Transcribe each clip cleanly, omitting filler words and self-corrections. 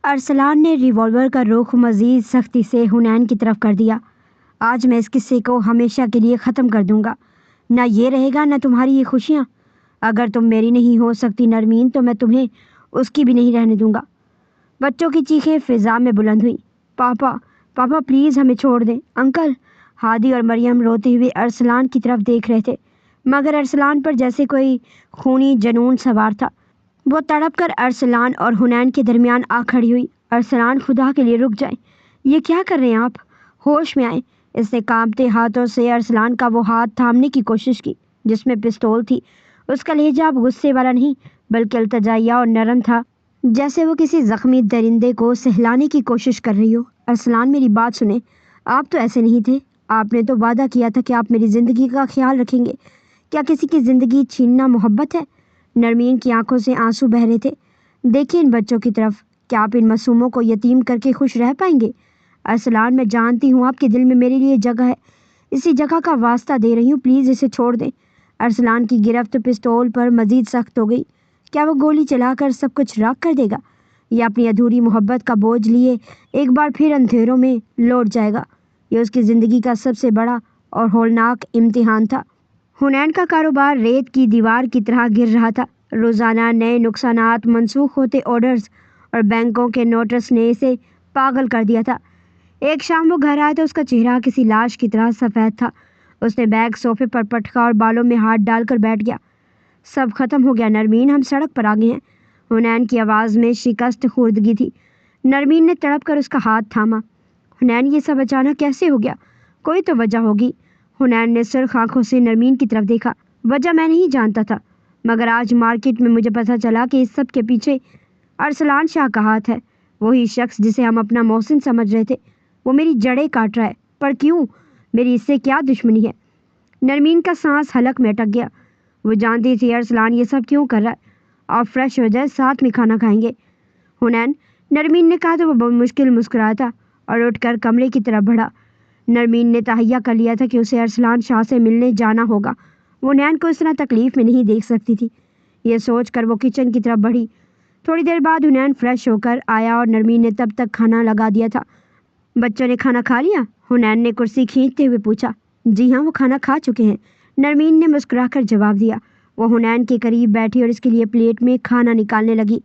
ارسلان نے ریوالور کا رخ مزید سختی سے حنین کی طرف کر دیا۔ آج میں اس قصے کو ہمیشہ کے لیے ختم کر دوں گا۔ نہ یہ رہے گا نہ تمہاری یہ خوشیاں۔ اگر تم میری نہیں ہو سکتی نرمین تو میں تمہیں اس کی بھی نہیں رہنے دوں گا۔ بچوں کی چیخیں فضا میں بلند ہوئیں۔ پاپا پاپا پلیز ہمیں چھوڑ دیں انکل۔ ہادی اور مریم روتے ہوئے ارسلان کی طرف دیکھ رہے تھے، مگر ارسلان پر جیسے کوئی خونی جنون سوار تھا۔ وہ تڑپ کر ارسلان اور حنین کے درمیان آ کھڑی ہوئی۔ ارسلان خدا کے لیے رک جائیں، یہ کیا کر رہے ہیں آپ؟ ہوش میں آئیں۔ اس نے کانپتے ہاتھوں سے ارسلان کا وہ ہاتھ تھامنے کی کوشش کی جس میں پستول تھی۔ اس کا لہجہ اب غصے والا نہیں بلکہ التجائیہ اور نرم تھا، جیسے وہ کسی زخمی درندے کو سہلانے کی کوشش کر رہی ہو۔ ارسلان میری بات سنیں، آپ تو ایسے نہیں تھے۔ آپ نے تو وعدہ کیا تھا کہ آپ میری زندگی کا خیال رکھیں گے۔ کیا کسی کی زندگی چھیننا محبت ہے؟ نرمین کی آنکھوں سے آنسو بہہ رہے تھے۔ دیکھیے ان بچوں کی طرف، کیا آپ ان معصوموں کو یتیم کر کے خوش رہ پائیں گے؟ ارسلان میں جانتی ہوں آپ کے دل میں میرے لیے جگہ ہے، اسی جگہ کا واسطہ دے رہی ہوں، پلیز اسے چھوڑ دیں۔ ارسلان کی گرفت پستول پر مزید سخت ہو گئی۔ کیا وہ گولی چلا کر سب کچھ راکھ کر دے گا یا اپنی ادھوری محبت کا بوجھ لیے ایک بار پھر اندھیروں میں لوٹ جائے گا؟ یہ اس کی زندگی کا سب سے بڑا اور ہولناک امتحان تھا۔ حنین کا کاروبار ریت کی دیوار کی طرح گر رہا تھا۔ روزانہ نئے نقصانات، منسوخ ہوتے آرڈرز اور بینکوں کے نوٹس نے اسے پاگل کر دیا تھا۔ ایک شام وہ گھر آیا تو اس کا چہرہ کسی لاش کی طرح سفید تھا۔ اس نے بیگ صوفے پر پٹکا اور بالوں میں ہاتھ ڈال کر بیٹھ گیا۔ سب ختم ہو گیا نرمین، ہم سڑک پر آ گئے ہیں۔ حنین کی آواز میں شکست خوردگی تھی۔ نرمین نے تڑپ کر اس کا ہاتھ تھاما۔ حنین یہ سب اچانک کیسے ہو گیا؟ کوئی تو وجہ ہوگی۔ حنین نے سرخ آنکھوں سے نرمین کی طرف دیکھا۔ وجہ میں نہیں جانتا تھا، مگر آج مارکیٹ میں مجھے پتہ چلا کہ اس سب کے پیچھے ارسلان شاہ کا ہاتھ ہے۔ وہی شخص جسے ہم اپنا محسن سمجھ رہے تھے، وہ میری جڑیں کاٹ رہا ہے۔ پر کیوں؟ میری اس سے کیا دشمنی ہے؟ نرمین کا سانس حلق میں اٹک گیا۔ وہ جانتی تھی ارسلان یہ سب کیوں کر رہا ہے۔ آپ فریش ہو جائے، ساتھ میں کھانا کھائیں گے حنین، نرمین نے کہا تو وہ بمشکل مسکرایا تھا اور اٹھ کر کمرے کی طرف بڑھا۔ نرمین نے تہیہ کر لیا تھا کہ اسے ارسلان شاہ سے ملنے جانا ہوگا۔ وہ حنین کو اس طرح تکلیف میں نہیں دیکھ سکتی تھی۔ یہ سوچ کر وہ کچن کی طرف بڑھی۔ تھوڑی دیر بعد حنین فریش ہو کر آیا اور نرمین نے تب تک کھانا لگا دیا تھا۔ بچوں نے کھانا کھا لیا؟ حنین نے کرسی کھینچتے ہوئے پوچھا۔ جی ہاں، وہ کھانا کھا چکے ہیں، نرمین نے مسکرا کر جواب دیا۔ وہ حنین کے قریب بیٹھی اور اس کے لیے پلیٹ میں کھانا نکالنے لگی۔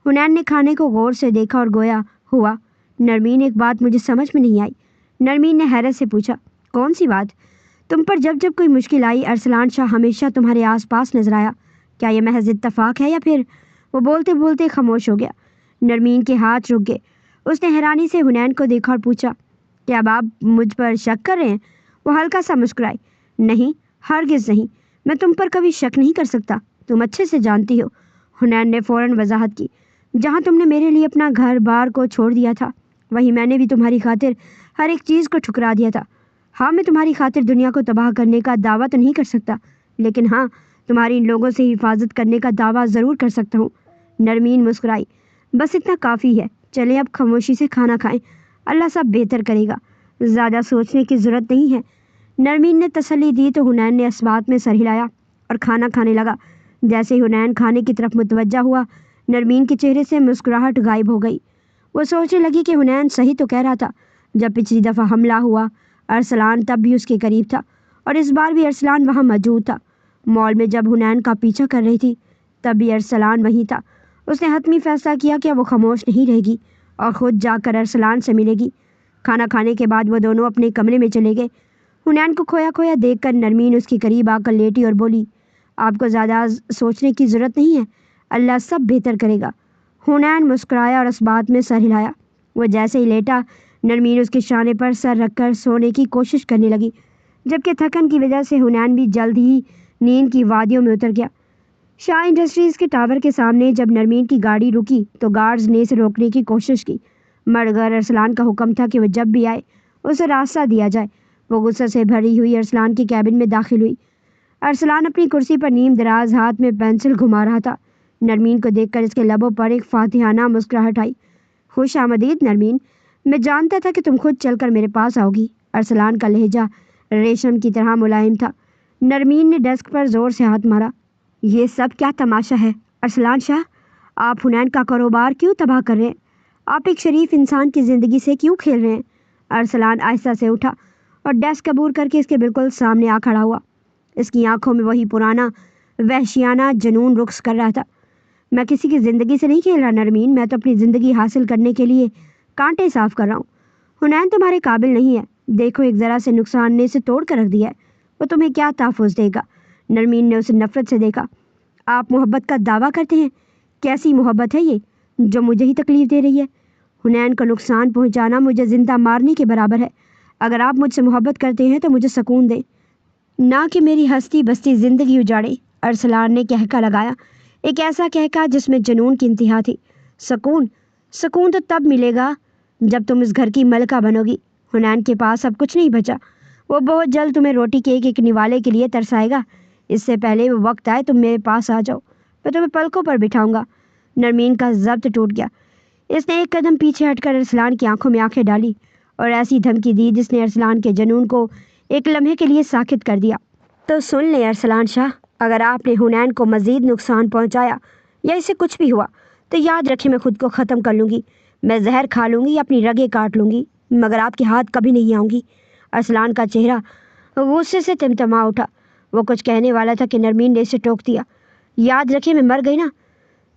حنین نے کھانے کو غور سے دیکھا اور گویا ہوا، نرمین ایک بات مجھے سمجھ میں نہیں آئی۔ نرمین نے حیرت سے پوچھا، کون سی بات؟ تم پر جب کوئی مشکل آئی ارسلان شاہ ہمیشہ تمہارے آس پاس نظر آیا، کیا یہ محض اتفاق ہے یا پھر؟ وہ بولتے بولتے خاموش ہو گیا۔ نرمین کے ہاتھ رک گئے۔ اس نے حیرانی سے حنین کو دیکھا اور پوچھا، کیا اب آپ مجھ پر شک کر رہے ہیں؟ وہ ہلکا سا مسکرائی، نہیں، ہرگز نہیں، میں تم پر کبھی شک نہیں کر سکتا، تم اچھے سے جانتی ہو۔ حنین نے فوراً وضاحت کی، جہاں تم نے میرے لیے اپنا گھر بار کو چھوڑ دیا تھا، وہیں میں نے بھی تمہاری خاطر ہر ایک چیز کو ٹھکرا دیا تھا۔ ہاں، میں تمہاری خاطر دنیا کو تباہ کرنے کا دعویٰ تو نہیں کر سکتا، لیکن ہاں، تمہاری ان لوگوں سے حفاظت کرنے کا دعویٰ ضرور کر سکتا ہوں۔ نرمین مسکرائی، بس اتنا کافی ہے، چلیں اب خاموشی سے کھانا کھائیں، اللہ سب بہتر کرے گا، زیادہ سوچنے کی ضرورت نہیں ہے۔ نرمین نے تسلی دی تو حنین نے اسبات میں سر ہلایا اور کھانا کھانے لگا۔ جیسے ہی حنین کھانے کی طرف متوجہ ہوا، نرمین کے چہرے سے مسکراہٹ غائب ہو گئی۔ وہ سوچنے لگی کہ حنین صحیح تو کہہ رہا تھا۔ جب پچھلی دفعہ حملہ ہوا، ارسلان تب بھی اس کے قریب تھا اور اس بار بھی ارسلان وہاں موجود تھا۔ مال میں جب حنین کا پیچھا کر رہی تھی تب بھی ارسلان وہیں تھا۔ اس نے حتمی فیصلہ کیا کہ وہ خاموش نہیں رہے گی اور خود جا کر ارسلان سے ملے گی۔ کھانا کھانے کے بعد وہ دونوں اپنے کمرے میں چلے گئے۔ حنین کو کھویا کھویا دیکھ کر نرمین اس کے قریب آ کر لیٹی اور بولی، آپ کو زیادہ سوچنے کی ضرورت نہیں ہے، اللہ سب بہتر کرے گا۔ حنین مسکرایا اور اسبات میں سر ہلایا۔ وہ جیسے ہی لیٹا، نرمین اس کے شانے پر سر رکھ کر سونے کی کوشش کرنے لگی، جبکہ تھکن کی وجہ سے حنین بھی جلد ہی نیند کی وادیوں میں اتر گیا۔ شاہ انڈسٹریز کے ٹاور کے سامنے جب نرمین کی گاڑی رکی تو گارڈز نے اسے روکنے کی کوشش کی، مگر ارسلان کا حکم تھا کہ وہ جب بھی آئے اسے راستہ دیا جائے۔ وہ غصے سے بھری ہوئی ارسلان کے کیبن میں داخل ہوئی۔ ارسلان اپنی کرسی پر نیم دراز ہاتھ میں پینسل گھما رہا تھا۔ نرمین کو دیکھ کر اس کے لبوں پر ایک فاتحانہ مسکراہٹ آئی۔ خوش آمدید نرمین، میں جانتا تھا کہ تم خود چل کر میرے پاس آؤ گی۔ ارسلان کا لہجہ ریشم کی طرح ملائم تھا۔ نرمین نے ڈیسک پر زور سے ہاتھ مارا۔ یہ سب کیا تماشا ہے ارسلان شاہ؟ آپ حنین کا کاروبار کیوں تباہ کر رہے ہیں؟ آپ ایک شریف انسان کی زندگی سے کیوں کھیل رہے ہیں؟ ارسلان آہستہ سے اٹھا اور ڈیسک عبور کر کے اس کے بالکل سامنے آ کھڑا ہوا۔ اس کی آنکھوں میں وہی پرانا وحشیانہ جنون رقص کر رہا تھا۔ میں کسی کی زندگی سے نہیں کھیل رہا نرمین، میں تو اپنی زندگی حاصل کرنے کے لیے کانٹے صاف کر رہا ہوں۔ حنین تمہارے قابل نہیں ہے، دیکھو ایک ذرا سے نقصان نے اسے توڑ کر رکھ دیا ہے، وہ تمہیں کیا تحفظ دے گا؟ نرمین نے اسے نفرت سے دیکھا۔ آپ محبت کا دعویٰ کرتے ہیں؟ کیسی محبت ہے یہ جو مجھے ہی تکلیف دے رہی ہے؟ حنین کو نقصان پہنچانا مجھے زندہ مارنے کے برابر ہے۔ اگر آپ مجھ سے محبت کرتے ہیں تو مجھے سکون دیں، نہ کہ میری ہستی بستی زندگی اجاڑے۔ ارسلان نے کہکا لگایا، ایک ایسا کہکا جس میں جنون کی انتہا تھی۔ سکون؟ سکون تو تب ملے گا جب تم اس گھر کی ملکہ بنو گی۔ حنین کے پاس اب کچھ نہیں بچا، وہ بہت جلد تمہیں روٹی کے ایک نوالے کے لیے ترسائے گا۔ اس سے پہلے وہ وقت آئے تم میرے پاس آ جاؤ، میں تمہیں پلکوں پر بٹھاؤں گا۔ نرمین کا ضبط ٹوٹ گیا۔ اس نے ایک قدم پیچھے ہٹ کر ارسلان کی آنکھوں میں آنکھیں ڈالی اور ایسی دھمکی دی جس نے ارسلان کے جنون کو ایک لمحے کے لیے ساکت کر دیا۔ تو سن لیں ارسلان شاہ، اگر آپ نے حنین کو مزید نقصان پہنچایا یا اسے کچھ بھی ہوا تو یاد رکھیں میں خود کو ختم کر لوں گی، میں زہر کھا لوں گی، اپنی رگیں کاٹ لوں گی، مگر آپ کے ہاتھ کبھی نہیں آؤں گی۔ ارسلان کا چہرہ غصے سے تمتما اٹھا۔ وہ کچھ کہنے والا تھا کہ نرمین نے اسے ٹوک دیا۔ یاد رکھیں میں مر گئی نا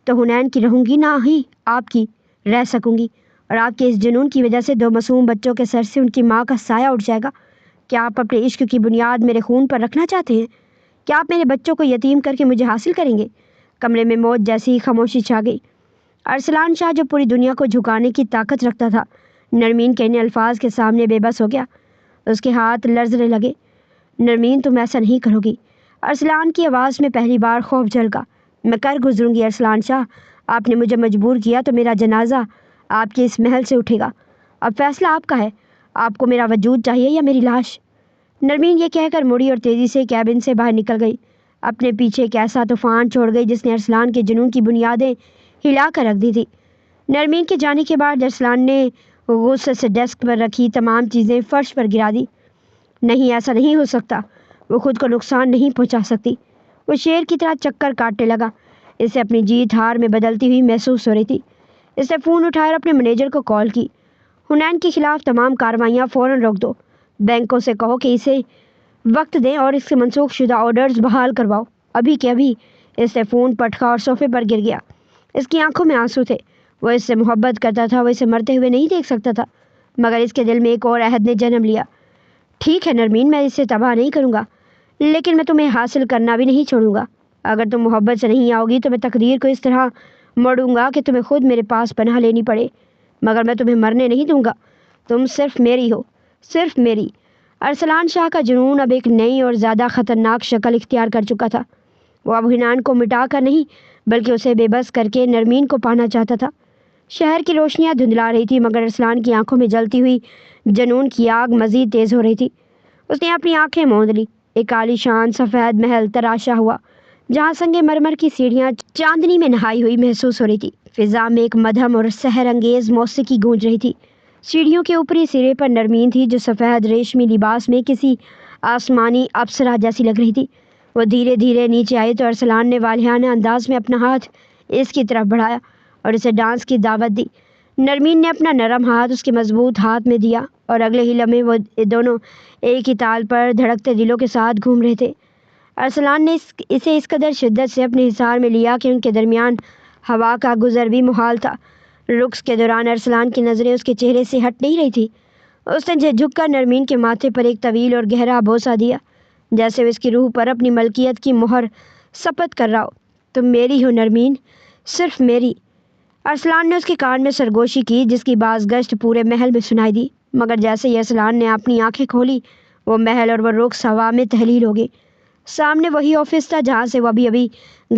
تو حنین کی رہوں گی، نہ ہی آپ کی رہ سکوں گی، اور آپ کے اس جنون کی وجہ سے 2 معصوم بچوں کے سر سے ان کی ماں کا سایہ اٹھ جائے گا۔ کیا آپ اپنے عشق کی بنیاد میرے خون پر رکھنا چاہتے ہیں؟ کیا آپ میرے بچوں کو یتیم کر کے مجھے حاصل کریں گے؟ کمرے میں موت جیسی ہی خاموشی چھا گئی۔ ارسلان شاہ جو پوری دنیا کو جھکانے کی طاقت رکھتا تھا، نرمین کے ان الفاظ کے سامنے بے بس ہو گیا۔ اس کے ہاتھ لرزنے لگے۔ نرمین تم ایسا نہیں کرو گی۔ ارسلان کی آواز میں پہلی بار خوف جھلکا۔ میں کر گزروں گی ارسلان شاہ، آپ نے مجھے مجبور کیا تو میرا جنازہ آپ کے اس محل سے اٹھے گا۔ اب فیصلہ آپ کا ہے، آپ کو میرا وجود چاہیے یا میری لاش؟ نرمین یہ کہہ کر مڑی اور تیزی سے کیبن سے باہر نکل گئی۔ اپنے پیچھے ایک ایسا طوفان چھوڑ گئی جس نے ارسلان کے جنون کی بنیادیں ہلا کر رکھ دی تھی۔ نرمین کے جانے کے بعد ارسلان نے غصے سے ڈیسک پر رکھی تمام چیزیں فرش پر گرا دی۔ نہیں، ایسا نہیں ہو سکتا، وہ خود کو نقصان نہیں پہنچا سکتی۔ وہ شیر کی طرح چکر کاٹنے لگا۔ اسے اپنی جیت ہار میں بدلتی ہوئی محسوس ہو رہی تھی۔ اس نے فون اٹھایا اور اپنے مینیجر کو کال کی۔ حنین کے خلاف تمام کارروائیاں فوراً روک دو، بینکوں سے کہو کہ اسے وقت دیں اور اس کے منسوخ شدہ آرڈرز بحال کرواؤ، ابھی کے ابھی۔ اس نے فون پٹکا اور صوفے پر گر گیا۔ اس کی آنکھوں میں آنسو تھے۔ وہ اس سے محبت کرتا تھا، وہ اسے مرتے ہوئے نہیں دیکھ سکتا تھا، مگر اس کے دل میں ایک اور عہد نے جنم لیا۔ ٹھیک ہے نرمین، میں اسے تباہ نہیں کروں گا، لیکن میں تمہیں حاصل کرنا بھی نہیں چھوڑوں گا۔ اگر تم محبت سے نہیں آؤ گی تو میں تقدیر کو اس طرح موڑوں گا کہ تمہیں خود میرے پاس پناہ لینی پڑے، مگر میں تمہیں مرنے نہیں دوں گا۔ تم صرف میری ہو، صرف میری۔ ارسلان شاہ کا جنون اب ایک نئی اور زیادہ خطرناک شکل اختیار کر چکا تھا۔ وہ اب حنین کو مٹا کر نہیں بلکہ اسے بے بس کر کے نرمین کو پانا چاہتا تھا۔ شہر کی روشنیاں دھندلا رہی تھی، مگر ارسلان کی آنکھوں میں جلتی ہوئی جنون کی آگ مزید تیز ہو رہی تھی۔ اس نے اپنی آنکھیں موند لی۔ ایک عالی شان سفید محل تراشا ہوا جہاں سنگ مرمر کی سیڑھیاں چاندنی میں نہائی ہوئی محسوس ہو رہی تھی۔ فضا میں ایک مدھم اور سحر انگیز موسیقی گونج رہی تھی۔ سیڑھیوں کے اوپری سرے پر نرمین تھی جو سفید ریشمی لباس میں کسی آسمانی اپسرا جیسی لگ رہی تھی۔ وہ دھیرے دھیرے نیچے آئی تو ارسلان نے والہانہ انداز میں اپنا ہاتھ اس کی طرف بڑھایا اور اسے ڈانس کی دعوت دی۔ نرمین نے اپنا نرم ہاتھ اس کے مضبوط ہاتھ میں دیا اور اگلے ہی لمحے وہ دونوں ایک ہی تال پر دھڑکتے دلوں کے ساتھ گھوم رہے تھے۔ ارسلان نے اسے اس قدر شدت سے اپنے حصار میں لیا کہ ان کے درمیان ہوا کا گزر بھی محال تھا۔ رقص کے دوران ارسلان کی نظریں اس کے چہرے سے ہٹ نہیں رہی تھی۔ اس نے جھک کر نرمین کے ماتھے پر ایک طویل اور گہرا بوسہ دیا، جیسے وہ اس کی روح پر اپنی ملکیت کی مہر ثبت کر رہا ہو۔ تم میری ہو نرمین، صرف میری۔ ارسلان نے اس کے کان میں سرگوشی کی جس کی بازگشت پورے محل میں سنائی دی، مگر جیسے ہی ارسلان نے اپنی آنکھیں کھولی وہ محل اور وہ رقص ہوا میں تحلیل ہو گئے۔ سامنے وہی آفس تھا جہاں سے وہ ابھی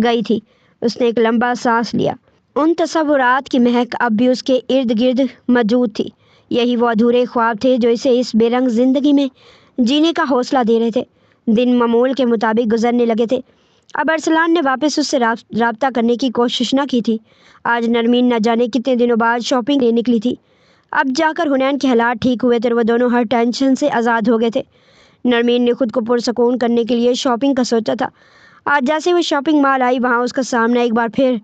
گئی تھی۔ اس نے ایک لمبا سانس لیا۔ ان تصورات کی مہک اب بھی اس کے ارد گرد موجود تھی۔ یہی وہ ادھورے خواب تھے جو اسے اس بے رنگ زندگی میں جینے کا حوصلہ دے رہے تھے۔ دن معمول کے مطابق گزرنے لگے تھے۔ اب ارسلان نے واپس اس سے رابطہ کرنے کی کوشش نہ کی تھی۔ آج نرمین نہ جانے کتنے دنوں بعد شاپنگ لے نکلی تھی۔ اب جا کر حنین کے حالات ٹھیک ہوئے تھے اور وہ دونوں ہر ٹینشن سے آزاد ہو گئے تھے۔ نرمین نے خود کو پرسکون کرنے کے لیے شاپنگ کا سوچا تھا۔ آج جیسے وہ شاپنگ مال آئی وہاں اس کا سامنا ایک بار پھر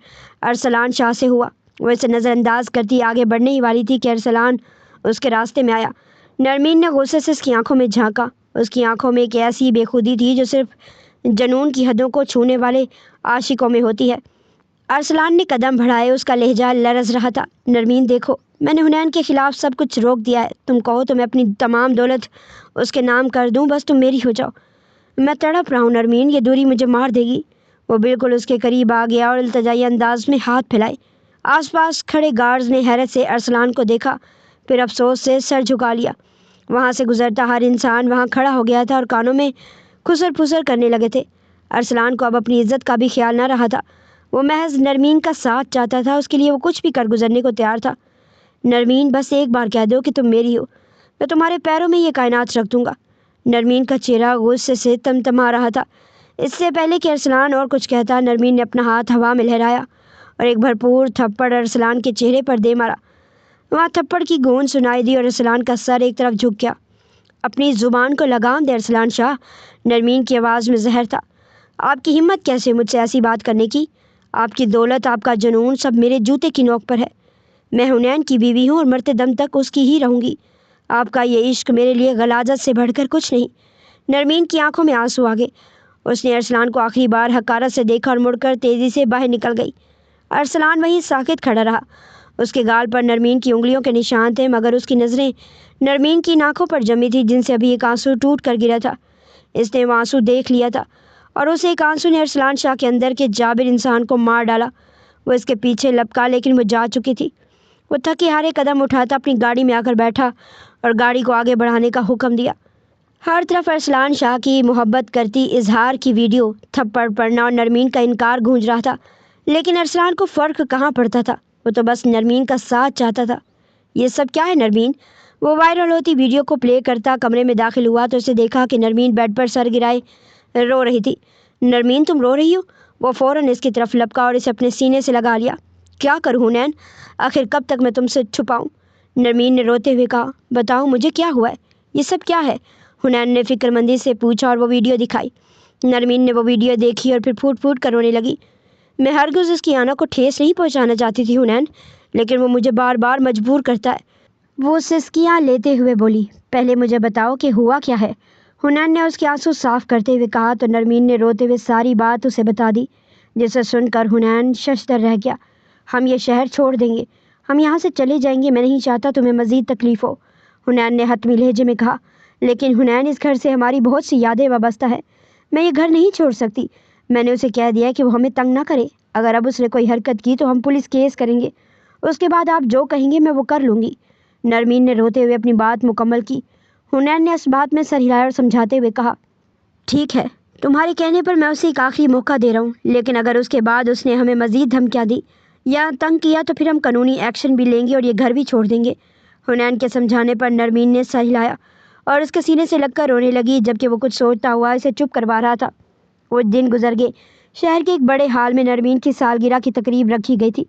ارسلان شاہ سے ہوا۔ وہ اسے نظر انداز کرتی آگے بڑھنے ہی والی تھی کہ ارسلان اس کے راستے میں آیا۔ نرمین نے غصے سے اس کی آنکھوں میں جھانکا۔ اس کی آنکھوں میں ایک ایسی بے خودی تھی جو صرف جنون کی حدوں کو چھونے والے عاشقوں میں ہوتی ہے۔ ارسلان نے قدم بڑھائے، اس کا لہجہ لرز رہا تھا۔ نرمین دیکھو، میں نے حنین کے خلاف سب کچھ روک دیا ہے۔ تم کہو تو میں اپنی تمام دولت اس کے نام کر دوں، بس تم میری ہو جاؤ۔ میں تڑپ رہا ہوں نرمین، یہ دوری مجھے مار دے گی۔ وہ بالکل اس کے قریب آ گیا اور التجائی انداز میں ہاتھ پھیلائے۔ آس پاس کھڑے گارڈز نے حیرت سے ارسلان کو دیکھا، پھر افسوس سے سر جھکا لیا۔ وہاں سے گزرتا ہر انسان وہاں کھڑا ہو گیا تھا اور کانوں میں خسر پھسر کرنے لگے تھے۔ ارسلان کو اب اپنی عزت کا بھی خیال نہ رہا تھا۔ وہ محض نرمین کا ساتھ چاہتا تھا، اس کے لیے وہ کچھ بھی کر گزرنے کو تیار تھا۔ نرمین، بس ایک بار کہہ دو کہ تم میری ہو، میں تمہارے پیروں میں یہ کائنات رکھ دوں گا۔ نرمین کا چہرہ غصے سے تمتما رہا تھا۔ اس سے پہلے کہ ارسلان اور کچھ کہتا، نرمین نے اپنا ہاتھ ہوا میں لہرایا اور ایک بھرپور تھپڑ ارسلان کے چہرے پر دے مارا۔ وہاں تھپڑ کی گونج سنائی دی اور ارسلان کا سر ایک طرف جھک گیا۔ اپنی زبان کو لگام دے ارسلان شاہ، نرمین کی آواز میں زہر تھا۔ آپ کی ہمت کیسے مجھ سے ایسی بات کرنے کی؟ آپ کی دولت، آپ کا جنون، سب میرے جوتے کی نوک پر ہے۔ میں حنین کی بیوی ہوں اور مرتے دم تک اس کی ہی رہوں گی۔ آپ کا یہ عشق میرے لیے غلاظت سے بڑھ کر کچھ نہیں۔ نرمین کی آنکھوں میں آنسو آ گئے۔ اس نے ارسلان کو آخری بار حقارت سے دیکھا اور مڑ کر تیزی سے باہر نکل گئی۔ ارسلان وہیں ساکت کھڑا رہا۔ اس کے گال پر نرمین کی انگلیوں کے نشان تھے، مگر اس کی نظریں نرمین کی آنکھوں پر جمی تھی جن سے ابھی ایک آنسو ٹوٹ کر گرا تھا۔ اس نے وہ آنسو دیکھ لیا تھا اور اس ایک آنسو نے ارسلان شاہ کے اندر کے جابر انسان کو مار ڈالا۔ وہ اس کے پیچھے لپکا، لیکن وہ جا چکی تھی۔ وہ تھکے ہارے قدم اٹھاتا اپنی گاڑی میں آ کر بیٹھا اور گاڑی کو آگے بڑھانے کا حکم دیا۔ ہر طرف ارسلان شاہ کی محبت کرتی اظہار کی ویڈیو، تھپڑ پڑنا اور نرمین کا انکار گونج رہا تھا، لیکن ارسلان کو فرق کہاں پڑتا تھا؟ وہ تو بس نرمین کا ساتھ چاہتا تھا۔ یہ سب کیا ہے نرمین؟ وہ وائرل ہوتی ویڈیو کو پلے کرتا کمرے میں داخل ہوا تو اسے دیکھا کہ نرمین بیڈ پر سر گرائے رو رہی تھی۔ نرمین، تم رو رہی ہو؟ وہ فوراً اس کی طرف لپکا اور اسے اپنے سینے سے لگا لیا۔ کیا کروں حنین؟ آخر کب تک میں تم سے چھپاؤں؟ نرمین نے روتے ہوئے کہا۔ بتاؤ مجھے کیا ہوا ہے؟ یہ سب کیا ہے؟ حنین نے فکر مندی سے پوچھا اور وہ ویڈیو دکھائی۔ نرمین نے وہ ویڈیو دیکھی اور پھر پھوٹ پھوٹ کر رونے لگی۔ میں ہرگز اس کی آنکھ کو ٹھیس نہیں پہنچانا چاہتی تھی حنین، لیکن وہ مجھے بار بار مجبور کرتا ہے۔ وہ سسکیاں لیتے ہوئے بولی۔ پہلے مجھے بتاؤ کہ ہوا کیا ہے؟ حنین نے اس کے آنسو صاف کرتے ہوئے کہا تو نرمین نے روتے ہوئے ساری بات اسے بتا دی، جسے سن کر حنین ششدر رہ گیا۔ ہم یہ شہر چھوڑ دیں گے، ہم یہاں سے چلے جائیں گے، میں نہیں چاہتا تمہیں مزید تکلیف ہو، حنین نے حتمی لہجے میں کہا۔ لیکن حنین، اس گھر سے ہماری بہت سی یادیں وابستہ ہیں، میں یہ گھر نہیں چھوڑ سکتی۔ میں نے اسے کہہ دیا کہ وہ ہمیں تنگ نہ کرے، اگر اب اس نے کوئی حرکت کی تو ہم پولیس کیس کریں گے، اس کے بعد آپ جو کہیں گے میں وہ کر لوں گی۔ نرمین نے روتے ہوئے اپنی بات مکمل کی۔ حنین نے اس بات میں سر ہلایا اور سمجھاتے ہوئے کہا، ٹھیک ہے، تمہارے کہنے پر میں اسے ایک آخری موقع دے رہا ہوں، لیکن اگر اس کے بعد اس نے ہمیں مزید دھمکیاں دی یا تنگ کیا تو پھر ہم قانونی ایکشن بھی لیں گے اور یہ گھر بھی چھوڑ دیں گے۔ حنین کے سمجھانے پر نرمین نے سر ہلایا اور اس کے سینے سے لگ کر رونے لگی، جبکہ وہ کچھ سوچتا ہوا اسے چپ کروا رہا تھا۔ وہ دن گزر گئے۔ شہر کے ایک بڑے ہال میں نرمین کی سالگرہ کی تقریب رکھی گئی تھی۔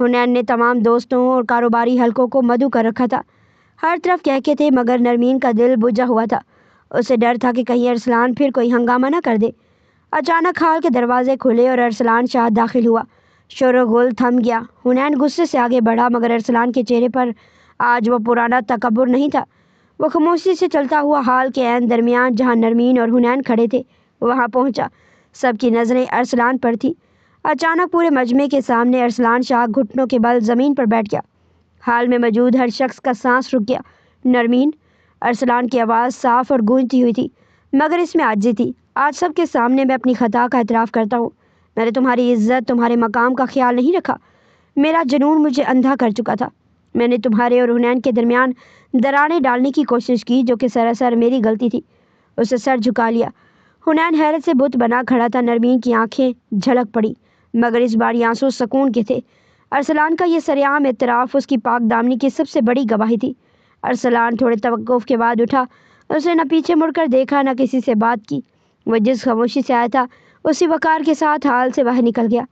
حنین نے تمام دوستوں اور کاروباری حلقوں کو مدعو کر رکھا تھا۔ ہر طرف کہکے تھے، مگر نرمین کا دل بجھا ہوا تھا۔ اسے ڈر تھا کہ کہیں ارسلان پھر کوئی ہنگامہ نہ کر دے۔ اچانک ہال کے دروازے کھلے اور ارسلان شاہ داخل ہوا۔ شور و غل تھم گیا۔ حنین غصے سے آگے بڑھا، مگر ارسلان کے چہرے پر آج وہ پرانا تکبر نہیں تھا۔ وہ خاموشی سے چلتا ہوا ہال کے عین درمیان جہاں نرمین اور حنین کھڑے تھے وہاں پہنچا۔ سب کی نظریں ارسلان پر تھیں۔ اچانک پورے مجمع کے سامنے ارسلان شاہ گھٹنوں کے بل زمین پر بیٹھ گیا۔ ہال میں موجود ہر شخص کا سانس رک گیا۔ نرمین، ارسلان کی آواز صاف اور گونجتی ہوئی تھی، مگر اس میں عاجزی تھی۔ آج سب کے سامنے میں اپنی خطا کا اعتراف کرتا ہوں۔ میں نے تمہاری عزت، تمہارے مقام کا خیال نہیں رکھا۔ میرا جنون مجھے اندھا کر چکا تھا۔ میں نے تمہارے اور حنین کے درمیان دراڑیں ڈالنے کی کوشش کی، جو کہ سراسر میری غلطی تھی۔ اسے سر جھکا لیا۔ حنین حیرت سے بت بنا کھڑا تھا۔ نرمین کی آنکھیں جھلک پڑی، مگر اس بار یہ آنسو سکون کے تھے۔ ارسلان کا یہ سرعام اعتراف اس کی پاک دامنی کی سب سے بڑی گواہی تھی۔ ارسلان تھوڑے توقف کے بعد اٹھا۔ اس نے نہ پیچھے مڑ کر دیکھا، نہ کسی سے بات کی۔ وہ جس خاموشی سے آیا تھا اسی وقار کے ساتھ ہال سے باہر نکل گیا۔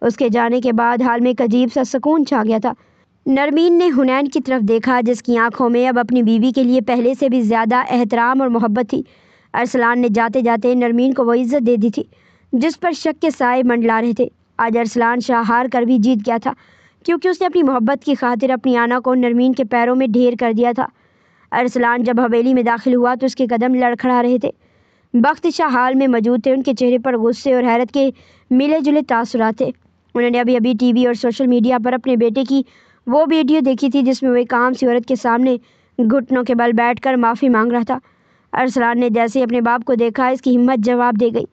اس کے جانے کے بعد حال میں ایک عجیب سا سکون چھا گیا تھا۔ نرمین نے حنین کی طرف دیکھا، جس کی آنکھوں میں اب اپنی بیوی کے لیے پہلے سے بھی زیادہ احترام اور محبت تھی۔ ارسلان نے جاتے جاتے نرمین کو وہ عزت دے دی تھی جس پر شک کے سائے منڈلا رہے تھے۔ آج ارسلان شاہ ہار کر بھی جیت گیا تھا۔ کیونکہ اس نے اپنی محبت کی خاطر اپنی آنا کو نرمین کے پیروں میں ڈھیر کر دیا تھا۔ ارسلان جب حویلی میں داخل ہوا تو اس کے قدم لڑکھڑا رہے تھے۔ بخت شاہ حال میں موجود تھے۔ ان کے چہرے پر غصے اور حیرت کے ملے جلے تاثرات تھے۔ انہوں نے ابھی ٹی وی اور سوشل میڈیا پر اپنے بیٹے کی وہ ویڈیو دیکھی تھی جس میں وہ ایک عام سی عورت کے سامنے گھٹنوں کے بل بیٹھ کر معافی مانگ رہا تھا۔ ارسلان نے جیسے اپنے باپ کو دیکھا اس کی ہمت جواب دے گئی۔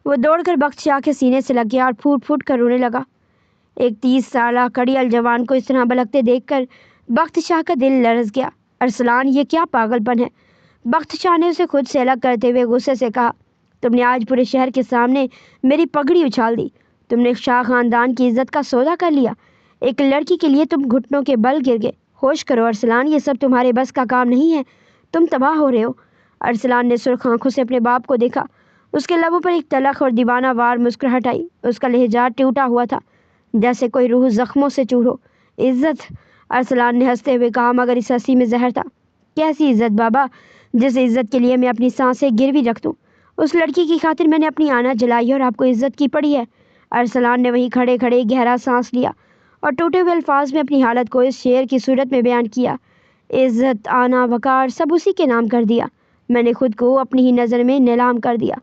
وہ دوڑ کر بخت شاہ کے سینے سے لگ گیا اور پھوٹ پھوٹ کر رونے لگا۔ ایک 30 سالہ کڑیل جوان کو اس طرح بلکتے دیکھ کر بخت شاہ کا دل لرز گیا۔ ارسلان، یہ کیا پاگل پن ہے؟ بخت شاہ نے اسے خود سے الگ کرتے ہوئے غصے سے کہا، تم نے آج پورے شہر کے سامنے میری پگڑی اچھال دی۔ تم نے شاہ خاندان کی عزت کا سودا کر لیا۔ ایک لڑکی کے لیے تم گھٹنوں کے بل گر گئے۔ ہوش کرو ارسلان، یہ سب تمہارے بس کا کام نہیں ہے۔ تم تباہ ہو رہے ہو۔ ارسلان نے سرخ آنکھوں سے اپنے باپ کو دیکھا۔ اس کے لبوں پر ایک تلخ اور دیوانہ وار مسکراہٹ آئی۔ اس کا لہجہ ٹوٹا ہوا تھا، جیسے کوئی روح زخموں سے چور ہو۔ عزت؟ ارسلان نے ہنستے ہوئے کہا، مگر اس ہنسی میں زہر تھا۔ کیسی عزت بابا، جس عزت کے لیے میں اپنی سانسیں گروی رکھ دوں؟ اس لڑکی کی خاطر میں نے اپنی آنا جلائی اور آپ کو عزت کی پڑی ہے؟ ارسلان نے وہیں کھڑے کھڑے گہرا سانس لیا اور ٹوٹے ہوئے الفاظ میں اپنی حالت کو اس شعر کی صورت میں بیان کیا۔ عزت، آنا، وقار سب اسی کے نام کر دیا۔ میں نے خود کو اپنی ہی نظر میں نیلام کر دیا۔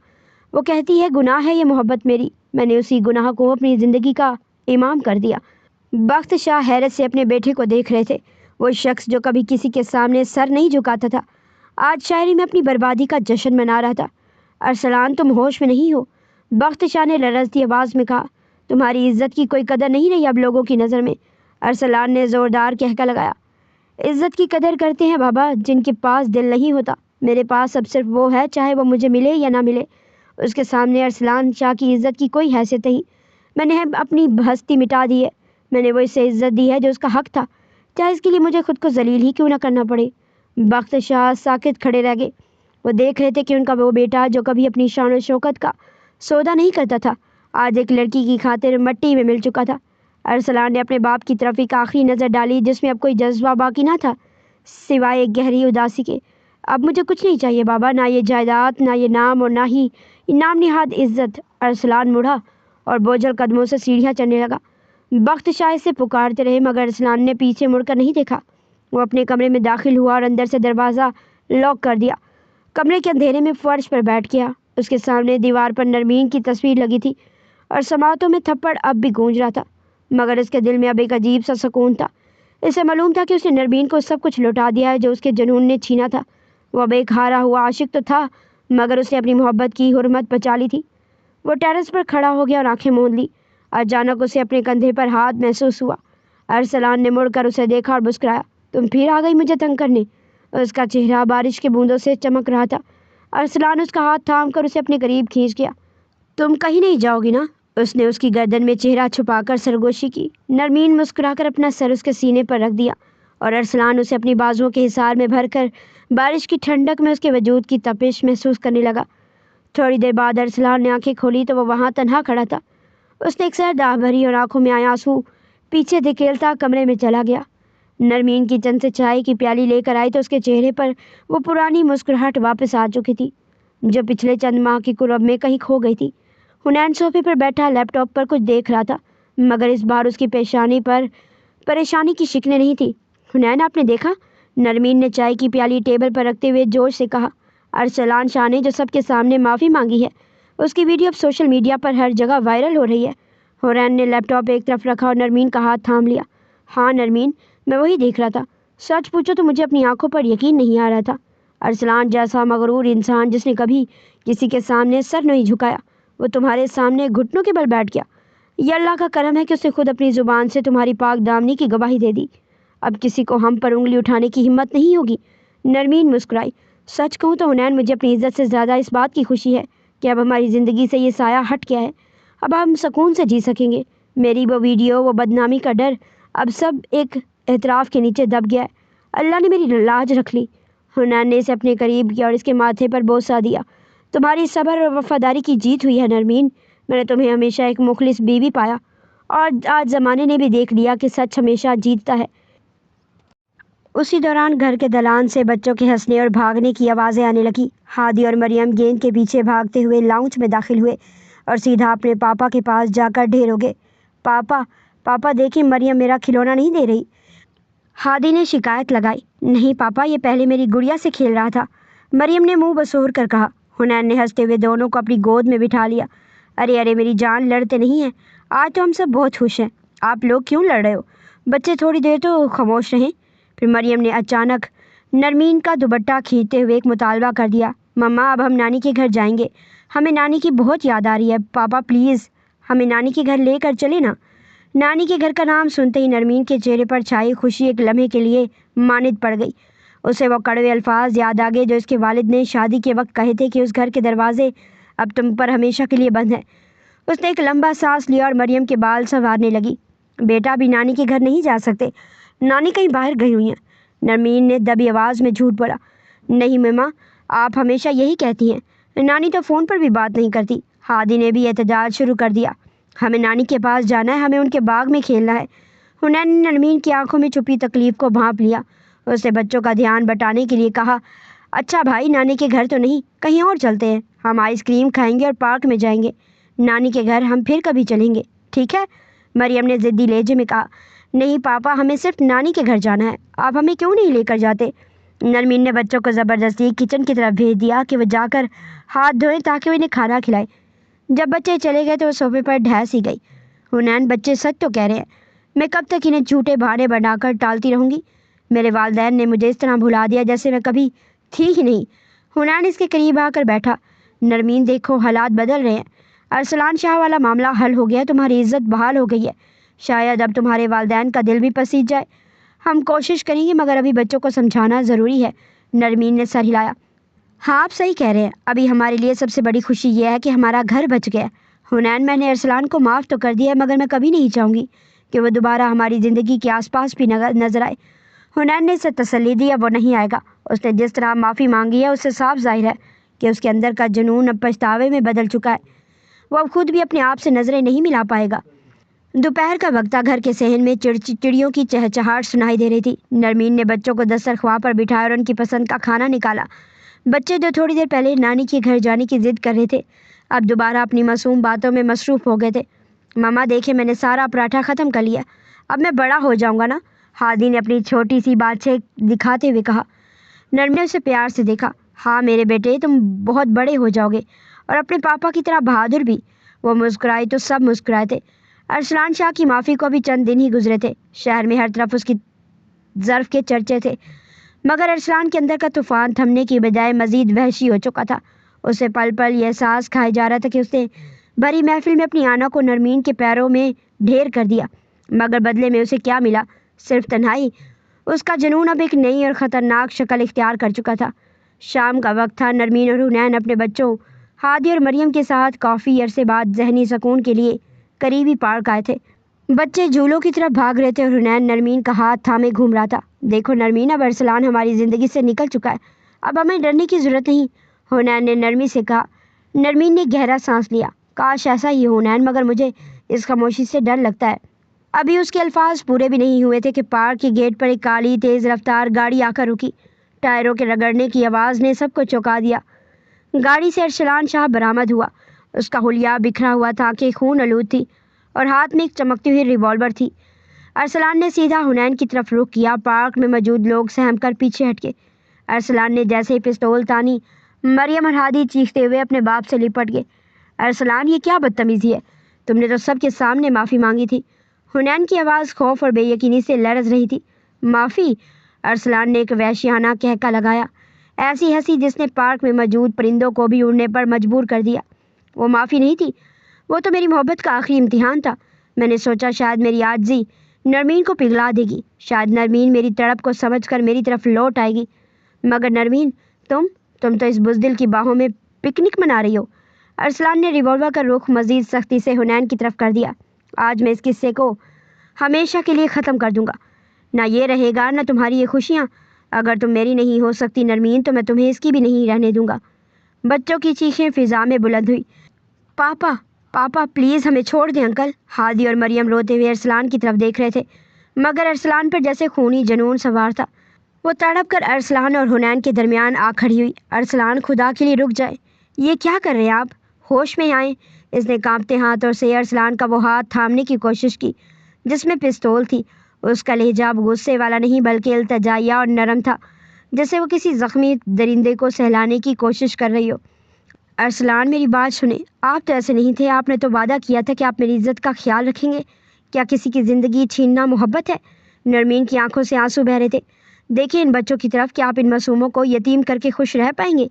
وہ کہتی ہے گناہ ہے یہ محبت میری، میں نے اسی گناہ کو اپنی زندگی کا امام کر دیا۔ بخت شاہ حیرت سے اپنے بیٹے کو دیکھ رہے تھے۔ وہ شخص جو کبھی کسی کے سامنے سر نہیں جھکاتا تھا، آج شاعری میں اپنی بربادی کا جشن منا رہا تھا۔ ارسلان، تم ہوش میں نہیں ہو؟ بخت شاہ نے لرزتی آواز میں کہا۔ تمہاری عزت کی کوئی قدر نہیں رہی اب لوگوں کی نظر میں؟ ارسلان نے زوردار کہکا لگایا۔ عزت کی قدر کرتے ہیں بابا جن کے پاس دل نہیں ہوتا۔ میرے پاس اب صرف وہ ہے، چاہے وہ مجھے ملے یا نہ ملے۔ اس کے سامنے ارسلان شاہ کی عزت کی کوئی حیثیت نہیں۔ میں نے اپنی ہستی مٹا دی ہے۔ میں نے وہ اسے عزت دی ہے جو اس کا حق تھا، چاہے اس کے لیے مجھے خود کو ذلیل ہی کیوں نہ کرنا پڑے۔ بخت شاہ ساکت کھڑے رہ گئے۔ وہ دیکھ رہے تھے کہ ان کا وہ بیٹا جو کبھی اپنی شان و شوکت کا سودا نہیں کرتا تھا، آج ایک لڑکی کی خاطر مٹی میں مل چکا تھا۔ ارسلان نے اپنے باپ کی طرف ایک آخری نظر ڈالی جس میں اب کوئی جذبہ باقی نہ تھا سوائے ایک گہری اداسی کے۔ اب مجھے کچھ نہیں چاہیے بابا، نہ یہ جائیداد، نہ یہ نام، اور نہ ہی نام نہاد عزت۔ ارسلان مڑا اور بوجھل قدموں سے سیڑھیاں چڑھنے لگا۔ بخت شاہ سے پکارتے رہے مگر ارسلان نے پیچھے مڑ کر نہیں دیکھا۔ وہ اپنے کمرے میں داخل ہوا اور اندر سے دروازہ لاک کر دیا۔ کمرے کے اندھیرے میں فرش پر بیٹھ گیا۔ اس کے سامنے دیوار پر نرمین کی تصویر لگی تھی اور سماعتوں میں تھپڑ اب بھی گونج رہا تھا، مگر اس کے دل میں اب ایک عجیب سا سکون تھا۔ اسے معلوم تھا کہ اس نے نرمین کو سب کچھ لوٹا دیا ہے جو اس کے جنون نے چھینا تھا۔ وہ اب ایک ہارا ہوا عاشق تو تھا، مگر اس نے اپنی محبت کی حرمت بچا لی تھی۔ وہ ٹیرس پر کھڑا ہو گیا اور آنکھیں موند لی۔ اچانک اسے اپنے کندھے پر ہاتھ محسوس ہوا۔ ارسلان نے مڑ کر اسے دیکھا اور مسکرایا۔ تم پھر آ گئی مجھے تنگ کرنے؟ اس کا چہرہ بارش کے بوندوں سے چمک رہا تھا۔ ارسلان اس کا ہاتھ تھام کر اسے اپنے قریب کھینچ گیا۔ تم کہیں نہیں جاؤ گی نا؟ اس نے اس کی گردن میں چہرہ چھپا کر سرگوشی کی۔ نرمین مسکرا کر اپنا سر اس کے سینے پر رکھ دیا اور ارسلان اسے اپنی بازوؤں کے حصار میں بھر کر بارش کی ٹھنڈک میں اس کے وجود کی تپش محسوس کرنے لگا۔ تھوڑی دیر بعد ارسلان نے آنکھیں کھولی تو وہ وہاں تنہا کھڑا تھا۔ اس نے ایک سر داغ بھری اور آنکھوں میں آئے آنسو پیچھے دھکیلتا کمرے میں چلا گیا۔ نرمین کچن سے چائے کی پیالی لے کر آئی تو اس کے چہرے پر وہ پرانی مسکراہٹ واپس آ چکی تھی جو پچھلے چند ماہ کی کرب میں کہیں کھو گئی تھی۔ حنین صوفے پر بیٹھا لیپ ٹاپ پر کچھ دیکھ رہا تھا، مگر اس بار اس کی پیشانی پر پریشانی کی شکنیں نہیں تھی۔ حنین، آپ نے دیکھا؟ نرمین نے چائے کی پیالی ٹیبل پر رکھتے ہوئے جوش سے کہا۔ ارسلان شاہ نے جو سب کے سامنے معافی مانگی ہے، اس کی ویڈیو اب سوشل میڈیا پر ہر جگہ وائرل ہو رہی ہے۔ حنین نے لیپ ٹاپ ایک طرف رکھا اور نرمین کا ہاتھ تھام لیا۔ ہاں نرمین، میں وہی دیکھ رہا تھا۔ سچ پوچھو تو مجھے اپنی آنکھوں پر یقین نہیں آ رہا تھا۔ ارسلان جیسا مغرور انسان جس نے کبھی کسی کے سامنے سر نہیں جھکایا، وہ تمہارے سامنے گھٹنوں کے بل بیٹھ گیا۔ یہ اللہ کا کرم ہے کہ اس نے خود اپنی زبان سے تمہاری پاک دامنی کی گواہی دے دی۔ اب کسی کو ہم پر انگلی اٹھانے کی ہمت نہیں ہوگی۔ نرمین مسکرائی۔ سچ کہوں تو حنین، مجھے اپنی عزت سے زیادہ اس بات کی خوشی ہے کہ اب ہماری زندگی سے یہ سایہ ہٹ گیا ہے۔ اب ہم سکون سے جی سکیں گے۔ میری وہ ویڈیو، وہ بدنامی کا ڈر، اب سب ایک اعتراف کے نیچے دب گیا ہے۔ اللہ نے میری لاج رکھ لی۔ حنین نے اسے اپنے قریب کیا اور اس کے ماتھے پر بوسہ دیا۔ تمہاری صبر اور وفاداری کی جیت ہوئی ہے نرمین۔ میں نے تمہیں ہمیشہ ایک مخلص بیوی پایا اور آج زمانے نے بھی دیکھ لیا کہ سچ ہمیشہ جیتتا ہے۔ اسی دوران گھر کے دلان سے بچوں کے ہنسنے اور بھاگنے کی آوازیں آنے لگی۔ ہادی اور مریم گیند کے پیچھے بھاگتے ہوئے لاؤنج میں داخل ہوئے اور سیدھا اپنے پاپا کے پاس جا کر ڈھیر ہو گئے۔ پاپا، پاپا دیکھیں مریم میرا کھلونا نہیں دے رہی۔ ہادی نے شکایت لگائی۔ نہیں پاپا، یہ پہلے میری گڑیا سے کھیل رہا تھا، مریم نے منہ بسور کر کہا۔ حنین نے ہنستے ہوئے دونوں کو اپنی گود میں بٹھا لیا۔ ارے ارے میری جان، لڑتے نہیں ہیں، آج تو ہم سب بہت خوش ہیں۔ آپ لوگ کیوں لڑ رہے ہو؟ بچے تھوڑی دیر تو خاموش رہیں۔ پھر مریم نے اچانک نرمین کا دوپٹہ کھینچتے ہوئے ایک مطالبہ کر دیا۔ مما اب ہم نانی کے گھر جائیں گے، ہمیں نانی کی بہت یاد آ رہی ہے، پاپا پلیز ہمیں نانی کے گھر لے کر چلے نا۔ نانی کے گھر کا نام سنتے ہی نرمین کے چہرے پر چھائی خوشی ایک لمحے کے لیے ماند پڑ گئی۔ اسے وہ کڑوے الفاظ یاد آ گئے جو اس کے والد نے شادی کے وقت کہے تھے کہ اس گھر کے دروازے اب تم پر ہمیشہ کے لیے بند ہیں۔ اس نے ایک لمبا سانس لیا اور مریم کے بال سنوارنے لگی۔ بیٹا ابھی نانی کے گھر نہیں جا سکتے، نانی کہیں باہر گئی ہوئی ہیں، نرمین نے دبی آواز میں جھوٹ بولا۔ نہیں مما، آپ ہمیشہ یہی کہتی ہیں، نانی تو فون پر بھی بات نہیں کرتی۔ ہادی نے بھی احتجاج شروع کر دیا۔ ہمیں نانی کے پاس جانا ہے، ہمیں ان کے باغ میں کھیلنا ہے۔ حنین نے نرمین کی آنکھوں میں چھپی تکلیف کو بھانپ لیا۔ اس نے بچوں کا دھیان بٹانے کے لیے کہا، اچھا بھائی، نانی کے گھر تو نہیں، کہیں اور چلتے ہیں، ہم آئس کریم کھائیں گے اور پارک میں جائیں گے، نانی کے گھر ہم پھر کبھی چلیں گے، ٹھیک ہے؟ مریم نے ضدی لہجے میں کہا۔ نہیں پاپا، ہمیں صرف نانی کے گھر جانا ہے، آپ ہمیں کیوں نہیں لے کر جاتے؟ نرمین نے بچوں کو زبردستی کچن کی طرف بھیج دیا کہ وہ جا کر ہاتھ دھوئیں تاکہ وہ انہیں کھانا کھلائے۔ جب بچے چلے گئے تو وہ صوفے پر ڈھیس ہی گئی۔ حنین بچے سچ تو کہہ رہے ہیں، میں کب تک انہیں جھوٹے بہانے بنا کر ٹالتی رہوں گی؟ میرے والدین نے مجھے اس طرح بھلا دیا جیسے میں کبھی تھی ہی نہیں۔ حنین اس کے قریب آ کر بیٹھا۔ نرمین دیکھو، حالات بدل رہے ہیں، ارسلان شاہ والا معاملہ حل ہو گیا، تمہاری عزت بحال ہو گئی ہے، شاید اب تمہارے والدین کا دل بھی پسیج جائے۔ ہم کوشش کریں گے مگر ابھی بچوں کو سمجھانا ضروری ہے۔ نرمین نے سر ہلایا۔ ہاں آپ صحیح کہہ رہے ہیں، ابھی ہمارے لیے سب سے بڑی خوشی یہ ہے کہ ہمارا گھر بچ گیا۔ حنین میں نے ارسلان کو معاف تو کر دیا ہے مگر میں کبھی نہیں چاہوں گی کہ وہ دوبارہ ہماری زندگی کے آس پاس بھی نظر آئے۔ حنین نے اسے تسلی دی، اب وہ نہیں آئے گا۔ اس نے جس طرح معافی مانگی ہے اس سے صاف ظاہر ہے کہ اس کے اندر کا جنون اب پچھتاوے میں بدل چکا ہے۔ وہ اب خود بھی اپنے آپ سے نظریں نہیں ملا پائے گا۔ دوپہر کا وقت تھا، گھر کے صحن میں چڑیوں کی چہچہاہٹ سنائی دے رہی تھی۔ نرمین نے بچوں کو دسترخواں پر بٹھایا اور ان کی پسند کا کھانا نکالا۔ بچے جو تھوڑی دیر پہلے نانی کے گھر جانے کی ضد کر رہے تھے اب دوبارہ اپنی معصوم باتوں میں مصروف ہو گئے تھے۔ ماما دیکھیں، میں نے سارا پراٹھا ختم کر لیا، اب میں بڑا ہو جاؤں گا نا، ہادی نے اپنی چھوٹی سی بادشاہ دکھاتے ہوئے کہا۔ نرمین نے اسے پیار سے دیکھا۔ ہاں میرے بیٹے، تم بہت بڑے ہو جاؤ گے اور اپنے پاپا کی طرح بہادر بھی۔ وہ مسکرائی تو سب مسکرائے تھے۔ ارسلان شاہ کی معافی کو ابھی چند دن ہی گزرے تھے، شہر میں ہر طرف اس کی ظرف کے چرچے تھے، مگر ارسلان کے اندر کا طوفان تھمنے کی بجائے مزید وحشی ہو چکا تھا۔ اسے پل پل یہ احساس کھائے جا رہا تھا کہ اس نے بڑی محفل میں اپنی آنا کو نرمین کے پیروں میں ڈھیر کر دیا، مگر بدلے میں اسے کیا ملا؟ صرف تنہائی۔ اس کا جنون اب ایک نئی اور خطرناک شکل اختیار کر چکا تھا۔ شام کا وقت تھا، نرمین اور حنین اپنے بچوں ہادی اور مریم کے ساتھ کافی عرصے بعد ذہنی سکون کے لیے قریبی پارک آئے تھے۔ بچے جھولوں کی طرف بھاگ رہے تھے اور حنین نرمین کا ہاتھ تھامے گھوم رہا تھا۔ دیکھو نرمین، اب ارسلان ہماری زندگی سے نکل چکا ہے، اب ہمیں ڈرنے کی ضرورت نہیں، حنین نے نرمی سے کہا۔ نرمین نے گہرا سانس لیا۔ کاش ایسا ہی ہو حنین، مگر مجھے اس خاموشی سے ڈر لگتا ہے۔ ابھی اس کے الفاظ پورے بھی نہیں ہوئے تھے کہ پارک کے گیٹ پر ایک کالی تیز رفتار گاڑی آ کر رکی۔ ٹائروں کے رگڑنے کی آواز نے سب کو چونکا دیا۔ گاڑی سے ارسلان شاہ برآمد ہوا۔ اس کا حلیہ بکھرا ہوا تھا، آنکھیں خون آلود تھی اور ہاتھ میں ایک چمکتی ہوئی ریوالور تھی۔ ارسلان نے سیدھا حنین کی طرف رخ کیا۔ پارک میں موجود لوگ سہم کر پیچھے ہٹ گئے۔ ارسلان نے جیسے ہی پستول تانی، مریم اور ہادی چیختے ہوئے اپنے باپ سے لپٹ گئے۔ ارسلان، یہ کیا بدتمیزی ہے؟ تم نے تو سب کے سامنے معافی مانگی تھی۔ حنین کی آواز خوف اور بے یقینی سے لرز رہی تھی۔ معافی؟ ارسلان نے ایک وحشیانہ کہکا لگایا، ایسی ہنسی جس نے پارک میں موجود پرندوں کو بھی اڑنے پر مجبور کر دیا۔ وہ معافی نہیں تھی، وہ تو میری محبت کا آخری امتحان تھا۔ میں نے سوچا شاید میری عاجزی نرمین کو پگھلا دے گی، شاید نرمین میری تڑپ کو سمجھ کر میری طرف لوٹ آئے گی، مگر نرمین، تم تو اس بزدل کی باہوں میں پکنک منا رہی ہو۔ ارسلان نے ریوالور کا رخ مزید سختی سے حنین کی طرف کر دیا۔ آج میں اس قصے کو ہمیشہ کے لیے ختم کر دوں گا، نہ یہ رہے گا نہ تمہاری یہ خوشیاں۔ اگر تم میری نہیں ہو سکتی نرمین تو میں تمہیں اس کی بھی نہیں رہنے دوں گا۔ بچوں کی چیخیں فضا میں بلند ہوئی۔ پاپا پاپا پلیز ہمیں چھوڑ دیں انکل۔ ہادی اور مریم روتے ہوئے ارسلان کی طرف دیکھ رہے تھے، مگر ارسلان پر جیسے خونی جنون سوار تھا۔ وہ تڑپ کر ارسلان اور حنین کے درمیان آ کھڑی ہوئی۔ ارسلان، خدا کے لیے رک جائیں، یہ کیا کر رہے ہیں آپ؟ ہوش میں آئیں۔ اس نے کانپتے ہاتھوں سے ارسلان کا وہ ہاتھ تھامنے کی کوشش کی جس میں پستول تھی۔ اس کا لہجہ اب غصے والا نہیں بلکہ التجائیہ اور نرم تھا، جیسے وہ کسی زخمی درندے کو سہلانے کی کوشش کر رہی ہو۔ ارسلان میری بات سنیں، آپ تو ایسے نہیں تھے، آپ نے تو وعدہ کیا تھا کہ آپ میری عزت کا خیال رکھیں گے۔ کیا کسی کی زندگی چھیننا محبت ہے؟ نرمین کی آنکھوں سے آنسو بہ رہے تھے۔ دیکھیں ان بچوں کی طرف، کیا آپ ان معصوموں کو یتیم کر کے خوش رہ پائیں گے؟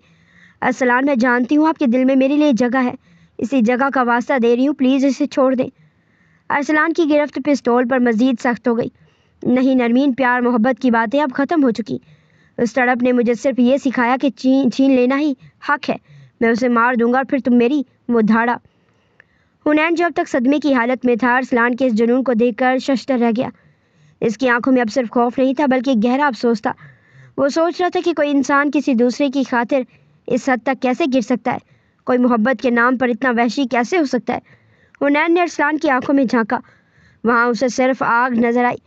ارسلان میں جانتی ہوں آپ کے دل میں میرے لیے جگہ ہے، اسی جگہ کا واسطہ دے رہی ہوں، پلیز اسے چھوڑ دیں۔ ارسلان کی گرفت پستول پر مزید سخت ہو گئی۔ نہیں نرمین، پیار محبت کی باتیں اب ختم ہو چکی۔ اس تڑپ نے مجھے صرف یہ سکھایا کہ چھین لینا ہی حق ہے۔ میں اسے مار دوں گا اور پھر تم میری۔ وہ دھاڑا۔ حنین جو اب تک صدمے کی حالت میں تھا، ارسلان کے اس جنون کو دیکھ کر ششدر رہ گیا۔ اس کی آنکھوں میں اب صرف خوف نہیں تھا بلکہ گہرا افسوس تھا۔ وہ سوچ رہا تھا کہ کوئی انسان کسی دوسرے کی خاطر اس حد تک کیسے گر سکتا ہے؟ کوئی محبت کے نام پر اتنا وحشی کیسے ہو سکتا ہے؟ حنین نے ارسلان کی آنکھوں میں جھانکا۔ وہاں اسے صرف آگ نظر آئی۔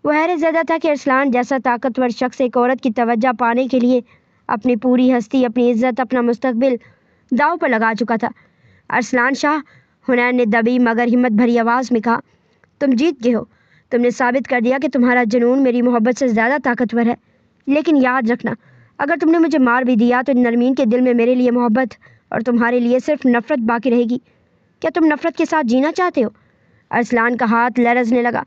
وہ حیرت زدہ تھا کہ ارسلان جیسا طاقتور شخص ایک عورت کی توجہ پانے کے لیے اپنی پوری ہستی، اپنی عزت، اپنا مستقبل داؤ پر لگا چکا تھا۔ ارسلان شاہ، حنین نے دبی مگر ہمت بھری آواز میں کہا، تم جیت گئے ہو۔ تم نے ثابت کر دیا کہ تمہارا جنون میری محبت سے زیادہ طاقتور ہے۔ لیکن یاد رکھنا، اگر تم نے مجھے مار بھی دیا تو نرمین کے دل میں میرے لیے محبت اور تمہارے لیے صرف نفرت باقی رہے گی۔ کیا تم نفرت کے ساتھ جینا چاہتے ہو؟ ارسلان کا ہاتھ لرزنے لگا۔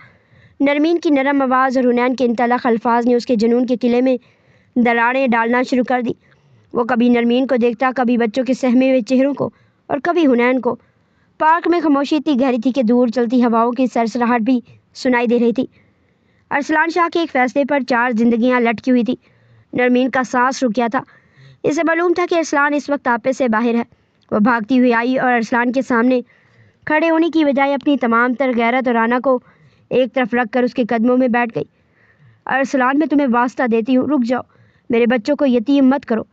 نرمین کی نرم آواز اور حنین کے ان تلخ الفاظ نے اس کے جنون کے قلعے میں دراڑیں ڈالنا شروع کر دی۔ وہ کبھی نرمین کو دیکھتا، کبھی بچوں کے سہمے ہوئے چہروں کو، اور کبھی حنین کو۔ پارک میں خاموشی اتنی گہری تھی کہ دور چلتی ہواؤں کی سرسراہٹ بھی سنائی دے رہی تھی۔ ارسلان شاہ کے ایک فیصلے پر 4 زندگیاں لٹکی ہوئی تھی۔ نرمین کا سانس رک گیا تھا۔ اسے معلوم تھا کہ ارسلان اس وقت آپے سے باہر ہے۔ وہ بھاگتی ہوئی آئی اور ارسلان کے سامنے کھڑے ہونے کی بجائے اپنی تمام تر غیرت اور آنا کو ایک طرف رکھ کر اس کے قدموں میں بیٹھ گئی۔ ارسلان، میں تمہیں واسطہ دیتی ہوں، رک جاؤ، میرے بچوں کو یتیم مت کرو۔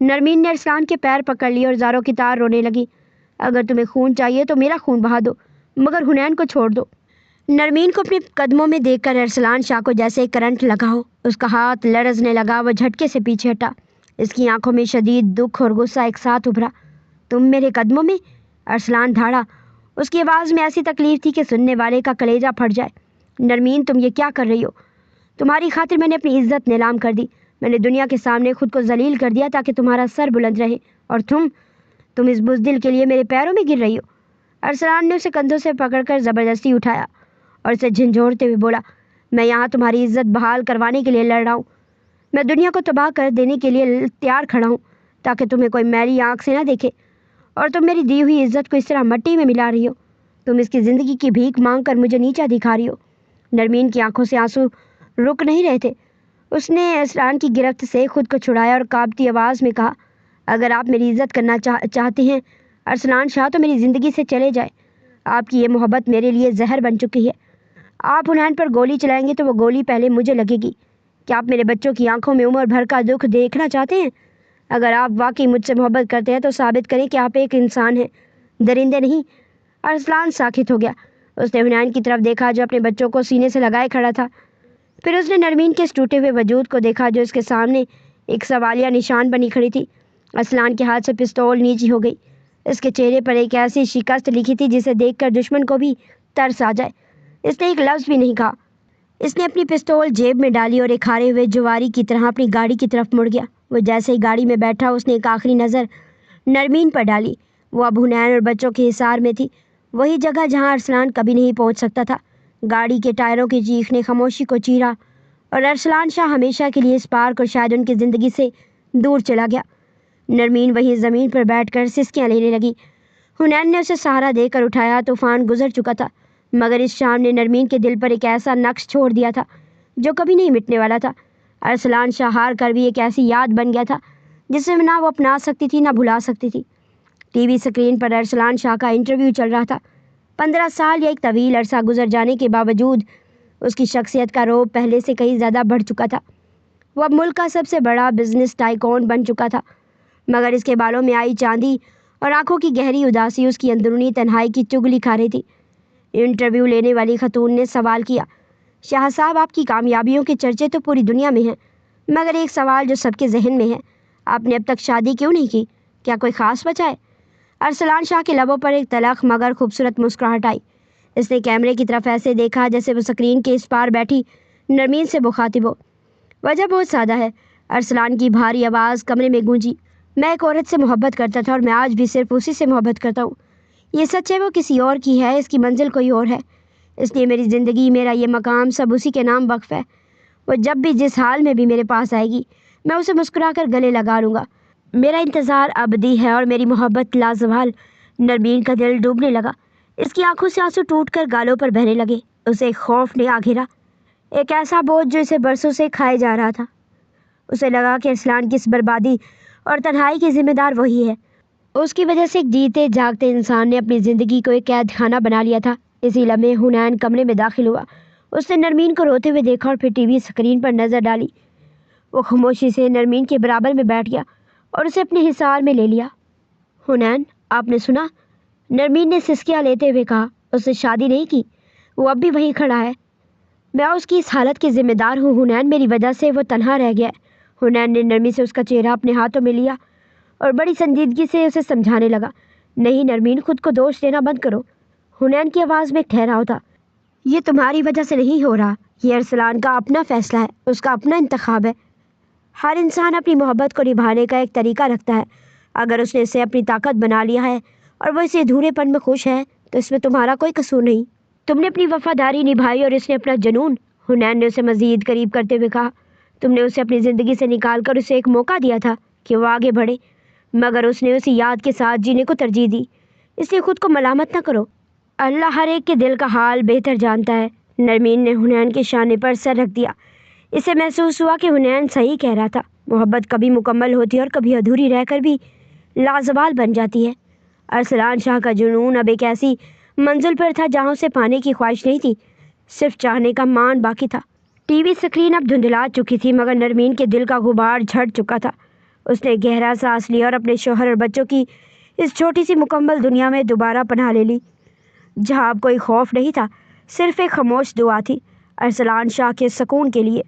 نرمین نے ارسلان کے پیر پکڑ لیے اور زاروں کی طرح رونے لگی۔ اگر تمہیں خون چاہیے تو میرا خون بہا دو، مگر حنین کو چھوڑ دو۔ نرمین کو اپنے قدموں میں دیکھ کر ارسلان شاہ کو جیسے کرنٹ لگا ہو۔ اس کا ہاتھ لرزنے لگا، وہ جھٹکے سے پیچھے ہٹا۔ اس کی آنکھوں میں شدید دکھ اور غصہ ایک ساتھ ابھرا۔ تم میرے قدموں میں؟ ارسلان دھاڑا۔ اس کی آواز میں ایسی تکلیف تھی کہ سننے والے کا کلیجہ پھٹ جائے۔ نرمین، تم یہ کیا کر رہی ہو؟ تمہاری خاطر میں نے اپنی عزت نیلام کر دی۔ میں نے دنیا کے سامنے خود کو ذلیل کر دیا تاکہ تمہارا سر بلند رہے، اور تم اس بزدل کے لیے میرے پیروں میں گر رہی ہو۔ ارسلان نے اسے کندھوں سے پکڑ کر زبردستی اٹھایا اور اسے جھنجھوڑتے ہوئے بولا، میں یہاں تمہاری عزت بحال کروانے کے لیے لڑ رہا ہوں۔ میں دنیا کو تباہ کر دینے کے لیے تیار کھڑا ہوں تاکہ تمہیں کوئی میلی آنکھ سے نہ دیکھے، اور تم میری دی ہوئی عزت کو اس طرح مٹی میں ملا رہی ہو۔ تم اس کی زندگی کی بھیک مانگ کر مجھے نیچا دکھا رہی ہو۔ نرمین کی آنکھوں سے آنسو رک نہیں رہے تھے۔ اس نے ارسلان کی گرفت سے خود کو چھڑایا اور کانپتی آواز میں کہا، اگر آپ میری عزت کرنا چاہتے ہیں ارسلان شاہ تو میری زندگی سے چلے جائیں۔ آپ کی یہ محبت میرے لیے زہر بن چکی ہے۔ آپ حنین پر گولی چلائیں گے تو وہ گولی پہلے مجھے لگے گی۔ کیا آپ میرے بچوں کی آنکھوں میں عمر بھر کا دکھ دیکھنا چاہتے ہیں؟ اگر آپ واقعی مجھ سے محبت کرتے ہیں تو ثابت کریں کہ آپ ایک انسان ہیں، درندے نہیں۔ ارسلان ساکت ہو گیا۔ اس نے حنین کی طرف دیکھا جو اپنے بچوں کو سینے سے لگائے کھڑا تھا۔ پھر اس نے نرمین کے اس ٹوٹے ہوئے وجود کو دیکھا جو اس کے سامنے ایک سوالیہ نشان بنی کھڑی تھی۔ ارسلان کے ہاتھ سے پستول نیچی ہو گئی۔ اس کے چہرے پر ایک ایسی شکست لکھی تھی جسے دیکھ کر دشمن کو بھی ترس آ جائے۔ اس نے ایک لفظ بھی نہیں کہا۔ اس نے اپنی پستول جیب میں ڈالی اور ایک ہارے ہوئے جواری کی طرح اپنی گاڑی کی طرف مڑ گیا۔ وہ جیسے ہی گاڑی میں بیٹھا اس نے ایک آخری نظر نرمین پر ڈالی۔ وہ اب حنین اور بچوں کے حصار میں تھی، وہی جگہ جہاں ارسلان کبھی نہیں پہنچ سکتا تھا۔ گاڑی کے ٹائروں کی چیخ نے خاموشی کو چیرا اور ارسلان شاہ ہمیشہ کے لیے اس پارک اور شاید ان کی زندگی سے دور چلا گیا۔ نرمین وہی زمین پر بیٹھ کر سسکیاں لینے لگی۔ حنین نے اسے سہارا دے کر اٹھایا۔ طوفان گزر چکا تھا، مگر اس شام نے نرمین کے دل پر ایک ایسا نقش چھوڑ دیا تھا جو کبھی نہیں مٹنے والا تھا۔ ارسلان شاہ ہار کر بھی ایک ایسی یاد بن گیا تھا جسے نہ وہ اپنا سکتی تھی نہ بھلا سکتی تھی۔ ٹی وی اسکرین پر ارسلان شاہ کا انٹرویو چل رہا تھا۔ 15 سال یا ایک طویل عرصہ گزر جانے کے باوجود اس کی شخصیت کا رعب پہلے سے کہیں زیادہ بڑھ چکا تھا۔ وہ اب ملک کا سب سے بڑا بزنس ٹائکون بن چکا تھا، مگر اس کے بالوں میں آئی چاندی اور آنکھوں کی گہری اداسی اس کی اندرونی تنہائی کی چگلی کھا رہی تھی۔ انٹرویو لینے والی خاتون نے سوال کیا، شاہ صاحب آپ کی کامیابیوں کے چرچے تو پوری دنیا میں ہیں، مگر ایک سوال جو سب کے ذہن میں ہے، آپ نے اب تک شادی کیوں نہیں کی؟ کیا کوئی خاص وجہ ہے؟ ارسلان شاہ کے لبوں پر ایک تلخ مگر خوبصورت مسکراہٹ آئی۔ اس نے کیمرے کی طرف ایسے دیکھا جیسے وہ اسکرین کے اس پار بیٹھی نرمین سے مخاطب ہو۔ وجہ بہت سادہ ہے۔ ارسلان کی بھاری آواز کمرے میں گونجی۔ میں ایک عورت سے محبت کرتا تھا اور میں آج بھی صرف اسی سے محبت کرتا ہوں۔ یہ سچ ہے وہ کسی اور کی ہے، اس کی منزل کوئی اور ہے، اس لیے میری زندگی، میرا یہ مقام سب اسی کے نام وقف ہے۔ وہ جب بھی جس حال میں بھی میرے پاس آئے گی میں اسے مسکرا کر گلے لگا لوں گا۔ میرا انتظار ابدی ہے اور میری محبت لازوال۔ نرمین کا دل ڈوبنے لگا۔ اس کی آنکھوں سے آنسو ٹوٹ کر گالوں پر بہنے لگے۔ اسے ایک خوف نے آ گھیرا، ایک ایسا بوجھ جو اسے برسوں سے کھائے جا رہا تھا۔ اسے لگا کہ ارسلان کی اس بربادی اور تنہائی کی ذمہ دار وہی ہے۔ اس کی وجہ سے ایک جیتے جاگتے انسان نے اپنی زندگی کو ایک قید خانہ بنا لیا تھا۔ اسی لمحے حنین کمرے میں داخل ہوا۔ اس نے نرمین کو روتے ہوئے دیکھا اور پھر ٹی وی اسکرین پر نظر ڈالی۔ وہ خاموشی سے نرمین کے برابر میں بیٹھ گیا اور اسے اپنے حصار میں لے لیا۔ حنین، آپ نے سنا؟ نرمین نے سسکیاں لیتے ہوئے کہا۔ اس نے شادی نہیں کی، وہ اب بھی وہیں کھڑا ہے۔ میں اس کی اس حالت کی ذمہ دار ہوں حنین، میری وجہ سے وہ تنہا رہ گیا ہے۔ حنین نے نرمی سے اس کا چہرہ اپنے ہاتھوں میں لیا اور بڑی سنجیدگی سے اسے سمجھانے لگا۔ نہیں نرمین، خود کو دوش دینا بند کرو۔ حنین کی آواز میں ٹھہراؤ تھا۔ یہ تمہاری وجہ سے نہیں ہو رہا، یہ ارسلان کا اپنا فیصلہ ہے، اس کا اپنا انتخاب ہے۔ ہر انسان اپنی محبت کو نبھانے کا ایک طریقہ رکھتا ہے۔ اگر اس نے اسے اپنی طاقت بنا لیا ہے اور وہ اسے ادھورے پن میں خوش ہے تو اس میں تمہارا کوئی قصور نہیں۔ تم نے اپنی وفاداری نبھائی اور اس نے اپنا جنون۔ حنین نے اسے مزید قریب کرتے ہوئے کہا، تم نے اسے اپنی زندگی سے نکال کر اسے ایک موقع دیا تھا کہ وہ آگے بڑھے، مگر اس نے اسی یاد کے ساتھ جینے کو ترجیح دی، اس لیے خود کو ملامت نہ کرو۔ اللہ ہر ایک کے دل کا حال بہتر جانتا ہے۔ نرمین نے حنین کے شانے پر سر رکھ دیا۔ اسے محسوس ہوا کہ حنین صحیح کہہ رہا تھا۔ محبت کبھی مکمل ہوتی ہے اور کبھی ادھوری رہ کر بھی لازوال بن جاتی ہے۔ ارسلان شاہ کا جنون اب ایک ایسی منزل پر تھا جہاں اسے پانے کی خواہش نہیں تھی، صرف چاہنے کا مان باقی تھا۔ ٹی وی اسکرین اب دھندلا چکی تھی مگر نرمین کے دل کا غبار جھڑ چکا تھا۔ اس نے گہرا سانس لیا اور اپنے شوہر اور بچوں کی اس چھوٹی سی مکمل دنیا میں دوبارہ پناہ لے لی، جہاں اب کوئی خوف نہیں تھا، صرف ایک خاموش دعا تھی ارسلان شاہ کے سکون کے لیے۔